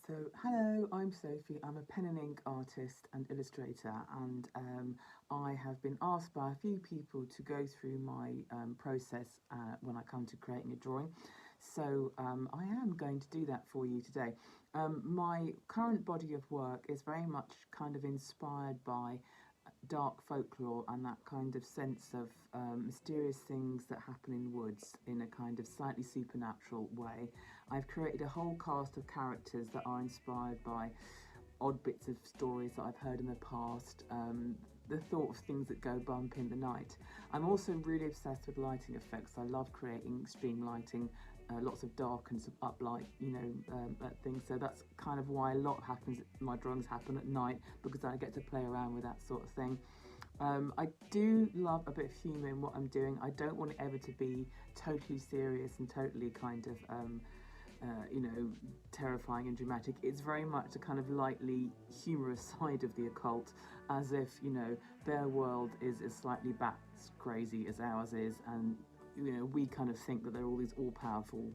So, hello, I'm Sophie. I'm a pen and ink artist and illustrator, and I have been asked by a few people to go through my process when I come to creating a drawing. So, I am going to do that for you today. My current body of work is very much kind of inspired by dark folklore and that kind of sense of mysterious things that happen in woods in a kind of slightly supernatural way. I've created a whole cast of characters that are inspired by odd bits of stories that I've heard in the past, the thought of things that go bump in the night. I'm also really obsessed with lighting effects. I love creating extreme lighting, lots of dark and some uplight, things. So that's kind of why a lot happens. My drawings happen at night because I get to play around with that sort of thing. I do love a bit of humour in what I'm doing. I don't want it ever to be totally serious and totally kind of terrifying and dramatic. It's very much a kind of lightly humorous side of the occult, as if, their world is as slightly bat crazy as ours is, and, we kind of think that they're all these all-powerful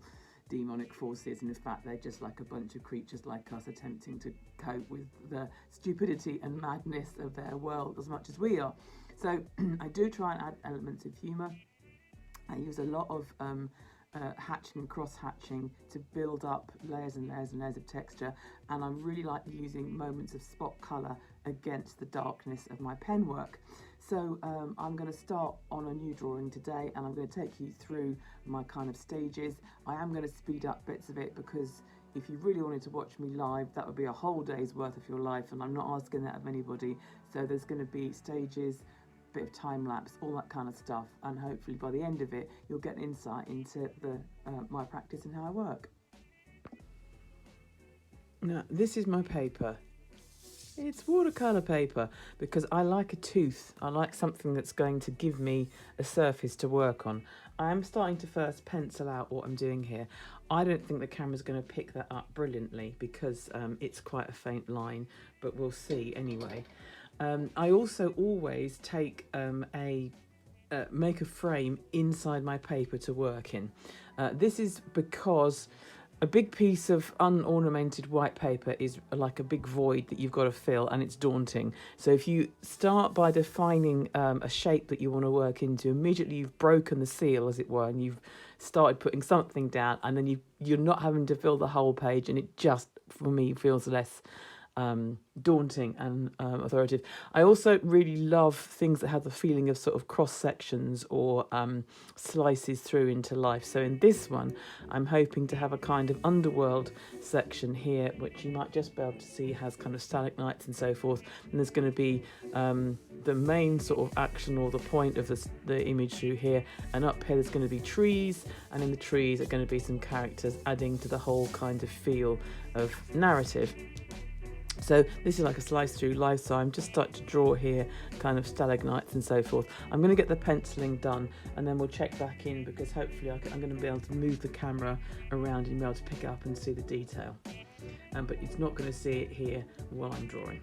demonic forces, and in fact they're just like a bunch of creatures like us attempting to cope with the stupidity and madness of their world as much as we are. So I do try and add elements of humour. I use a lot of hatching and cross-hatching to build up layers and layers and layers of texture, and I really like using moments of spot colour against the darkness of my pen work. So I'm going to start on a new drawing today, and I'm going to take you through my kind of stages. I am going to speed up bits of it because if you really wanted to watch me live, that would be a whole day's worth of your life, and I'm not asking that of anybody. So there's going to be stages, bit of time lapse, all that kind of stuff, and hopefully by the end of it you'll get an insight into my practice and how I work. Now this is my paper. It's watercolour paper because I like a tooth. I like something that's going to give me a surface to work on. I am starting to first pencil out what I'm doing here. I don't think the camera's going to pick that up brilliantly because it's quite a faint line, but we'll see anyway. I also always take make a frame inside my paper to work in. This is because a big piece of unornamented white paper is like a big void that you've got to fill, and it's daunting. So if you start by defining a shape that you want to work into, immediately you've broken the seal, as it were, and you've started putting something down, and then you're not having to fill the whole page, and it just, for me, feels less daunting and authoritative. I also really love things that have the feeling of sort of cross sections or slices through into life. So in this one I'm hoping to have a kind of underworld section here, which you might just be able to see has kind of stalagmites and so forth, and there's going to be the main sort of action or the point of the image through here, and up here there's going to be trees, and in the trees are going to be some characters adding to the whole kind of feel of narrative. So this is like a slice through life, so I'm just starting to draw here kind of stalagmites and so forth. I'm going to get the penciling done and then we'll check back in, because hopefully I'm going to be able to move the camera around and be able to pick it up and see the detail. But it's not going to see it here while I'm drawing.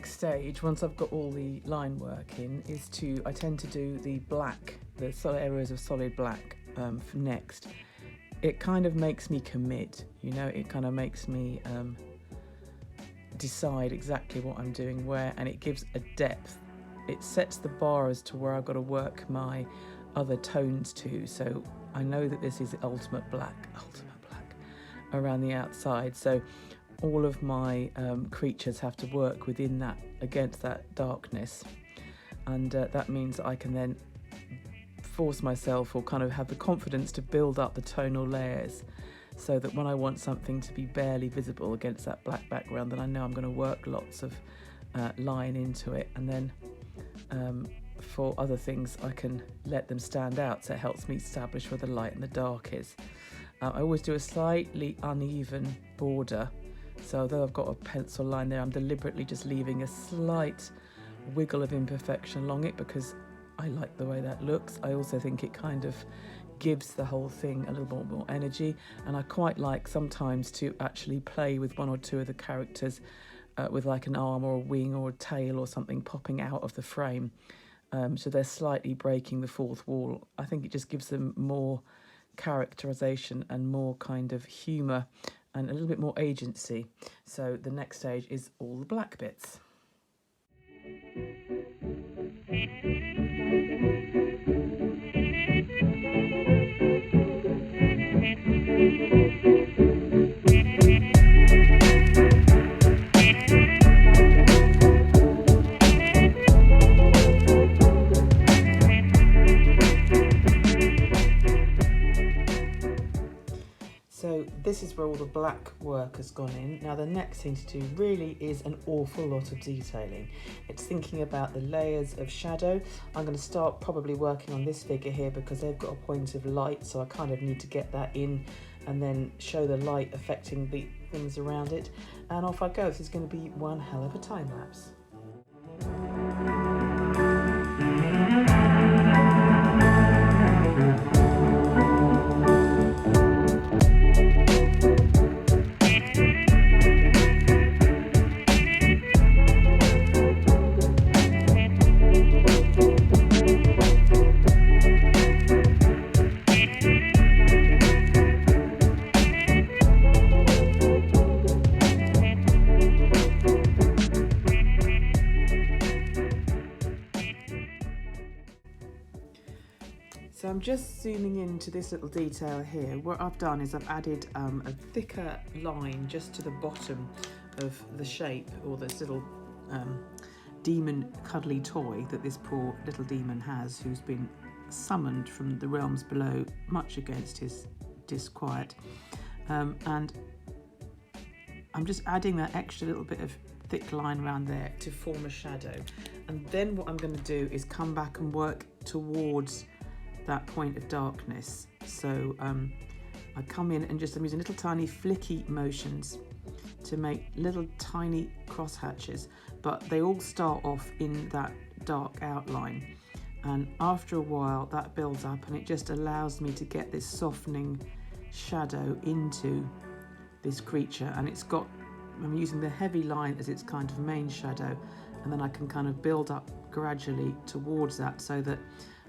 Stage, once I've got all the line work in, is I tend to do the black, the solid areas of solid black for next. It kind of makes me commit, it kind of makes me decide exactly what I'm doing where, and it gives a depth. It sets the bar as to where I've got to work my other tones to, so I know that this is ultimate black around the outside, so all of my creatures have to work within that, against that darkness, and that means I can then force myself, or kind of have the confidence to build up the tonal layers, so that when I want something to be barely visible against that black background, then I know I'm going to work lots of line into it, and then for other things I can let them stand out, so it helps me establish where the light and the dark is. I always do a slightly uneven border. So although I've got a pencil line there, I'm deliberately just leaving a slight wiggle of imperfection along it because I like the way that looks. I also think it kind of gives the whole thing a little bit more energy, and I quite like sometimes to actually play with one or two of the characters with like an arm or a wing or a tail or something popping out of the frame. So they're slightly breaking the fourth wall. I think it just gives them more characterization and more kind of humour and a little bit more agency. So the next stage is all the black bits. So this is where all the black work has gone in. Now the next thing to do really is an awful lot of detailing. It's thinking about the layers of shadow. I'm going to start probably working on this figure here because they've got a point of light, so I kind of need to get that in and then show the light affecting the things around it. And off I go. This is going to be one hell of a time lapse. So I'm just zooming into this little detail here. What I've done is I've added a thicker line just to the bottom of the shape, or this little demon cuddly toy that this poor little demon has, who's been summoned from the realms below, much against his disquiet. And I'm just adding that extra little bit of thick line around there to form a shadow. And then what I'm going to do is come back and work towards that point of darkness. So I come in and I'm using little tiny flicky motions to make little tiny cross hatches, but they all start off in that dark outline, and after a while that builds up and it just allows me to get this softening shadow into this creature. And I'm using the heavy line as its kind of main shadow, and then I can kind of build up gradually towards that, so that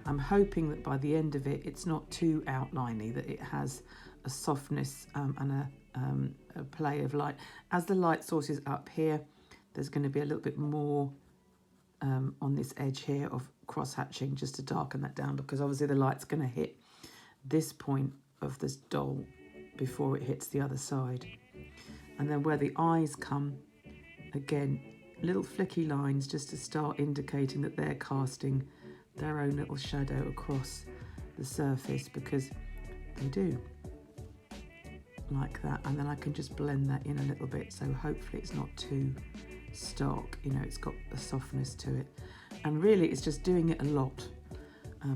I'm hoping that by the end of it, it's not too outliney, that it has a softness and a play of light. As the light source is up here, there's going to be a little bit more on this edge here of cross-hatching just to darken that down, because obviously the light's going to hit this point of this doll before it hits the other side. And then where the eyes come, again, little flicky lines just to start indicating that they're casting their own little shadow across the surface, because they do, like that. And then I can just blend that in a little bit, so hopefully it's not too stark, it's got a softness to it. And really it's just doing it a lot,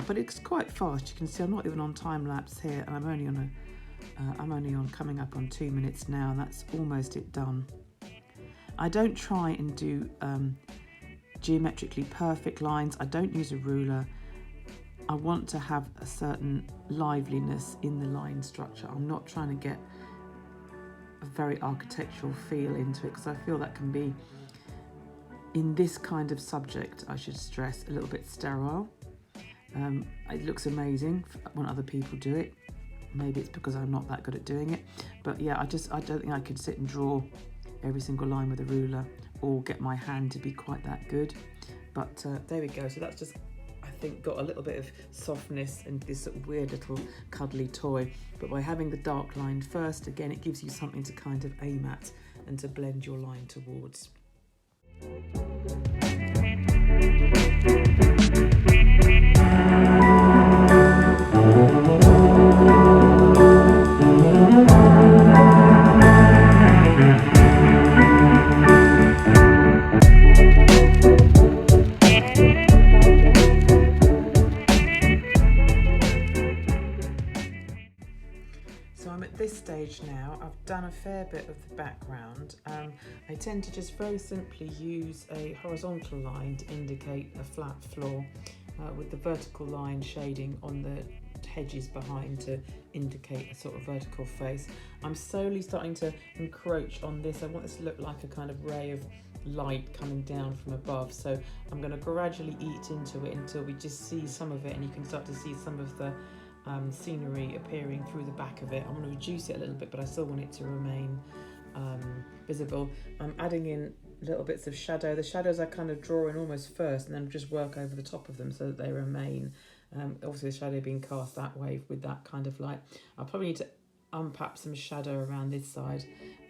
but it's quite fast. You can see I'm not even on time lapse here, and I'm only on coming up on 2 minutes now, and that's almost it done. I don't try and do geometrically perfect lines. I don't use a ruler. I want to have a certain liveliness in the line structure. I'm not trying to get a very architectural feel into it, because I feel that can be, in this kind of subject, I should stress, a little bit sterile. It looks amazing when other people do it. Maybe it's because I'm not that good at doing it, but yeah, I don't think I could sit and draw every single line with a ruler or get my hand to be quite that good. But there we go. So that's just, I think, got a little bit of softness and this sort of weird little cuddly toy. But by having the dark line first, again, it gives you something to kind of aim at and to blend your line towards. fair bit of the background. I tend to just very simply use a horizontal line to indicate a flat floor, with the vertical line shading on the hedges behind to indicate a sort of vertical face. I'm slowly starting to encroach on this. I want this to look like a kind of ray of light coming down from above, so I'm going to gradually eat into it until we just see some of it, and you can start to see some of the scenery appearing through the back of it. I'm going to reduce it a little bit, but I still want it to remain visible. I'm adding in little bits of shadow. The shadows I kind of draw in almost first and then just work over the top of them so that they remain. Obviously the shadow being cast that way with that kind of light. I'll probably need to unpap some shadow around this side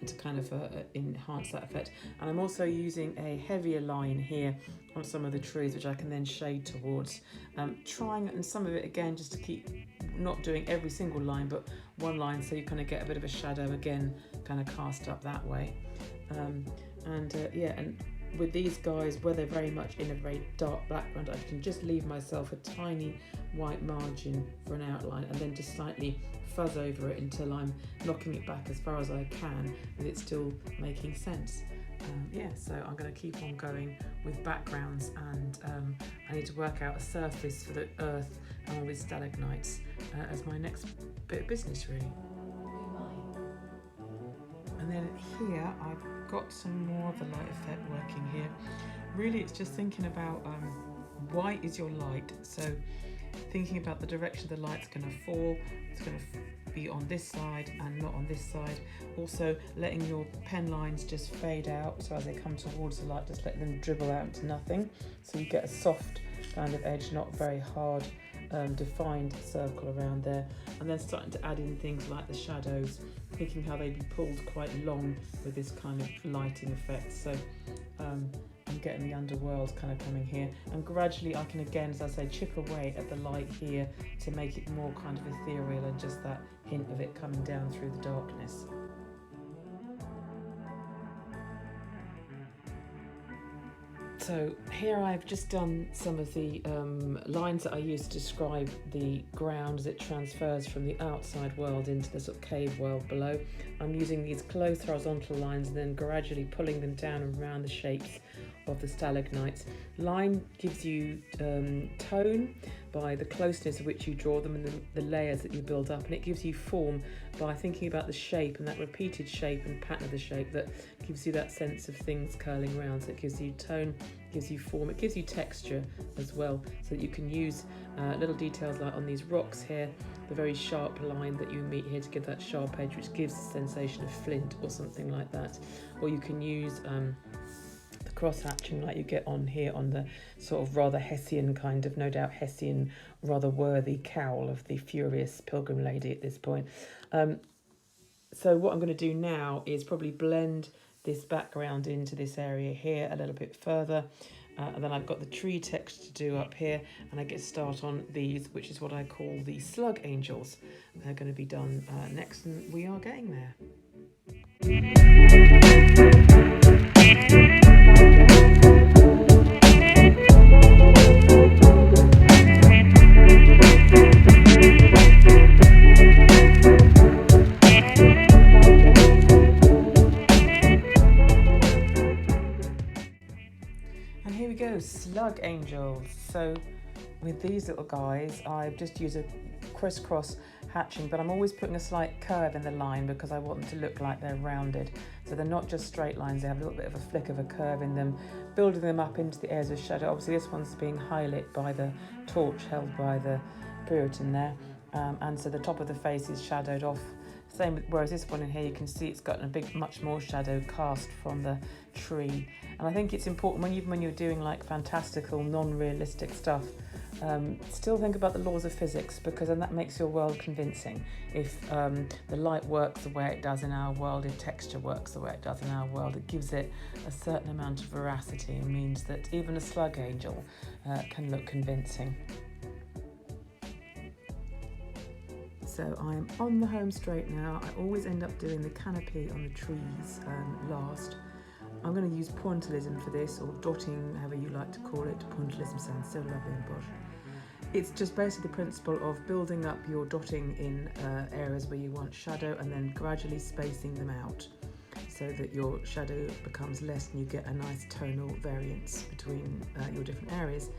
to kind of enhance that effect. And I'm also using a heavier line here on some of the trees, which I can then shade towards. Trying, and some of it again, just to keep not doing every single line, but one line, so you kind of get a bit of a shadow again, kind of cast up that way. And with these guys, where they're very much in a very dark background, I can just leave myself a tiny white margin for an outline and then just slightly fuzz over it until I'm knocking it back as far as I can, with it still making sense. So I'm going to keep on going with backgrounds, and I need to work out a surface for the earth and all these stalagmites as my next bit of business, really. And then here I've got some more of the light effect working here. Really it's just thinking about why is your light, so thinking about the direction the light's going to fall. It's going to be on this side and not on this side. Also letting your pen lines just fade out, so as they come towards the light, just let them dribble out into nothing, so you get a soft kind of edge, not very hard defined circle around there. And then starting to add in things like the shadows, thinking how they'd be pulled quite long with this kind of lighting effect. So I'm getting the underworld kind of coming here, and gradually I can again, as I say, chip away at the light here to make it more kind of ethereal and just that hint of it coming down through the darkness. So here I've just done some of the lines that I use to describe the ground as it transfers from the outside world into the sort of cave world below. I'm using these close horizontal lines and then gradually pulling them down and around the shapes of the stalagmites. Line gives you tone by the closeness of which you draw them and the layers that you build up, and it gives you form by thinking about the shape and that repeated shape and pattern of the shape that gives you that sense of things curling around. So it gives you tone, gives you form, it gives you texture as well, so that you can use little details like on these rocks here, the very sharp line that you meet here to give that sharp edge, which gives the sensation of flint or something like that. Or you can use the cross-hatching like you get on here on the sort of rather Hessian kind of, no doubt Hessian, rather worthy cowl of the furious pilgrim lady at this point. So what I'm going to do now is probably blend this background into this area here a little bit further, and then I've got the tree text to do up here, and I get to start on these, which is what I call the slug angels. They're going to be done next, and we are getting there. And here we go, slug angels. So with these little guys, I've just used a crisscross hatching, but I'm always putting a slight curve in the line because I want them to look like they're rounded. So they're not just straight lines, they have a little bit of a flick of a curve in them, building them up into the areas of shadow. Obviously this one's being highlit by the torch held by the Puritan there, and so the top of the face is shadowed off. Same with, whereas this one in here, you can see it's got a big, much more shadow cast from the tree. And I think it's important even when you're doing like fantastical, non-realistic stuff, still think about the laws of physics, because then that makes your world convincing. If the light works the way it does in our world, if texture works the way it does in our world, it gives it a certain amount of veracity and means that even a slug angel can look convincing. So I'm on the home straight now. I always end up doing the canopy on the trees last. I'm going to use pointillism for this, or dotting, however you like to call it. Pointillism sounds so lovely and posh. It's just basically the principle of building up your dotting in areas where you want shadow and then gradually spacing them out so that your shadow becomes less and you get a nice tonal variance between your different areas.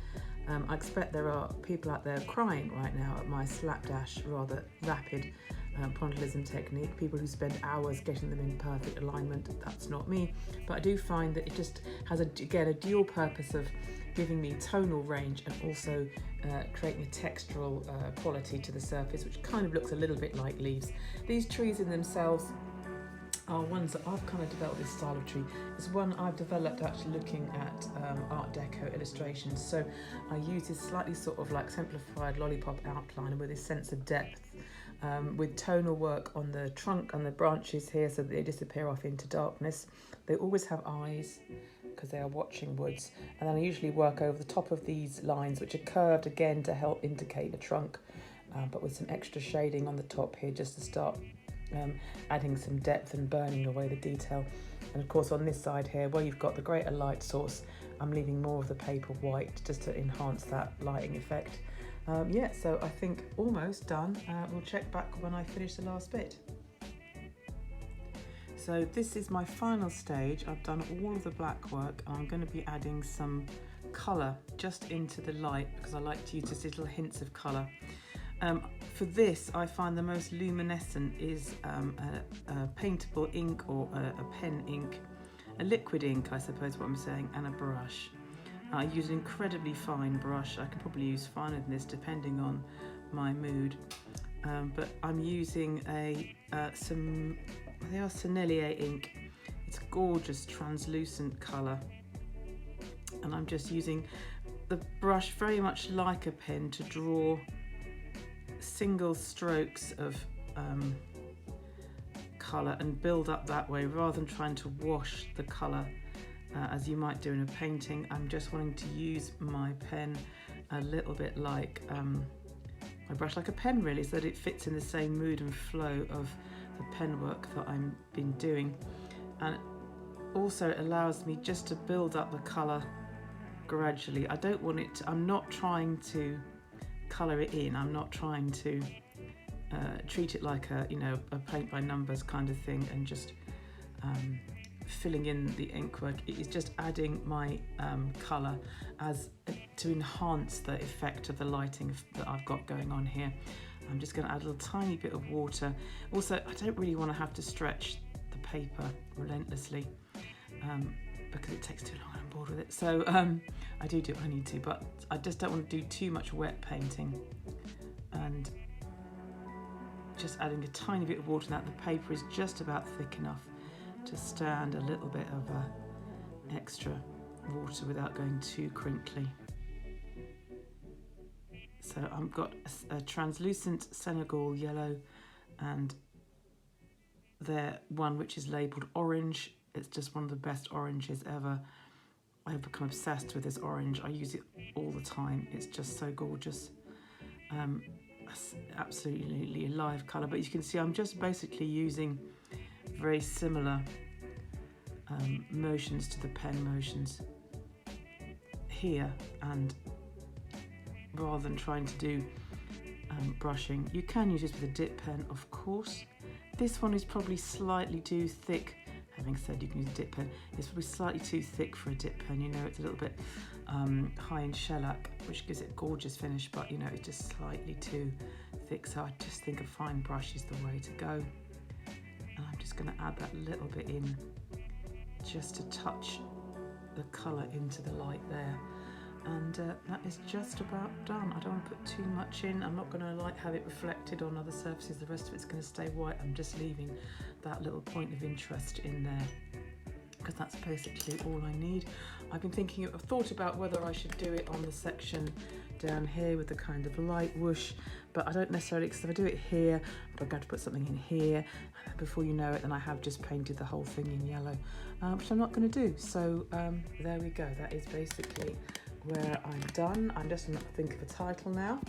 I expect there are people out there crying right now at my slapdash, rather rapid pointillism technique, people who spend hours getting them in perfect alignment. That's not me, but I do find that it just has, again, a dual purpose of giving me tonal range and also creating a textural quality to the surface, which kind of looks a little bit like leaves. These trees in themselves are ones that I've kind of developed this style of tree. It's one I've developed actually looking at Art Deco illustrations. So I use this slightly sort of like simplified lollipop outline with this sense of depth, with tonal work on the trunk and the branches here so that they disappear off into darkness. They always have eyes because they are watching woods, and then I usually work over the top of these lines, which are curved again to help indicate the trunk, but with some extra shading on the top here just to start adding some depth and burning away the detail. And of course on this side here, where you've got the greater light source, I'm leaving more of the paper white just to enhance that lighting effect. Yeah, so I think almost done. We'll check back when I finish the last bit. So this is my final stage. I've done all of the black work and I'm going to be adding some colour just into the light because I like to use just little hints of colour. For this, I find the most luminescent is a paintable ink or a pen ink, a liquid ink, I suppose what I'm saying, and a brush. I use an incredibly fine brush. I can probably use finer than this depending on my mood. But I'm using they are Sennelier ink. It's a gorgeous translucent colour. And I'm just using the brush very much like a pen to draw single strokes of colour and build up that way rather than trying to wash the colour as you might do in a painting. I'm just wanting to use my pen a little bit like my brush like a pen really, so that it fits in the same mood and flow of the pen work that I've been doing, and also it allows me just to build up the colour gradually. I don't want it to, I'm not trying to colour it in, I'm not trying to treat it like a paint by numbers kind of thing and just filling in the ink work. It is just adding my colour as to enhance the effect of the lighting that I've got going on here. I'm just going to add a little tiny bit of water. Also, I don't really want to have to stretch the paper relentlessly because it takes too long and I'm bored with it. So I do what I need to, but I just don't want to do too much wet painting. And just adding a tiny bit of water in that. The paper is just about thick enough to stand a little bit of extra water without going too crinkly. So I've got a translucent Senegal yellow and there one which is labelled orange. It's just one of the best oranges ever. I've become obsessed with this orange. I use it all the time. It's just so gorgeous. Absolutely a live colour, but you can see I'm just basically using very similar motions to the pen motions here, and rather than trying to do brushing, you can use this with a dip pen, of course. This one is probably slightly too thick. Having said you can use a dip pen, it's probably slightly too thick for a dip pen. It's a little bit high in shellac, which gives it a gorgeous finish, but it's just slightly too thick. So I just think a fine brush is the way to go. And I'm just going to add that little bit in just to touch the colour into the light there. And that is just about done. I don't want to put too much in. I'm not going to have it reflected on other surfaces. The rest of it's going to stay white. I'm just leaving that little point of interest in there because that's basically all I need. I've thought about whether I should do it on the section down here with the kind of light whoosh, but I don't necessarily, because if I do it here, I'm going to put something in here, and before you know it, then I have just painted the whole thing in yellow, which I'm not going to do. So there we go. That is basically where I'm done. I'm just going to think of a title now,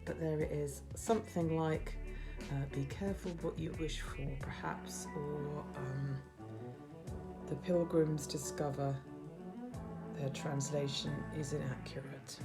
but there it is. Something like Be Careful What You Wish For, perhaps, or The Pilgrims Discover Their Translation Is Inaccurate.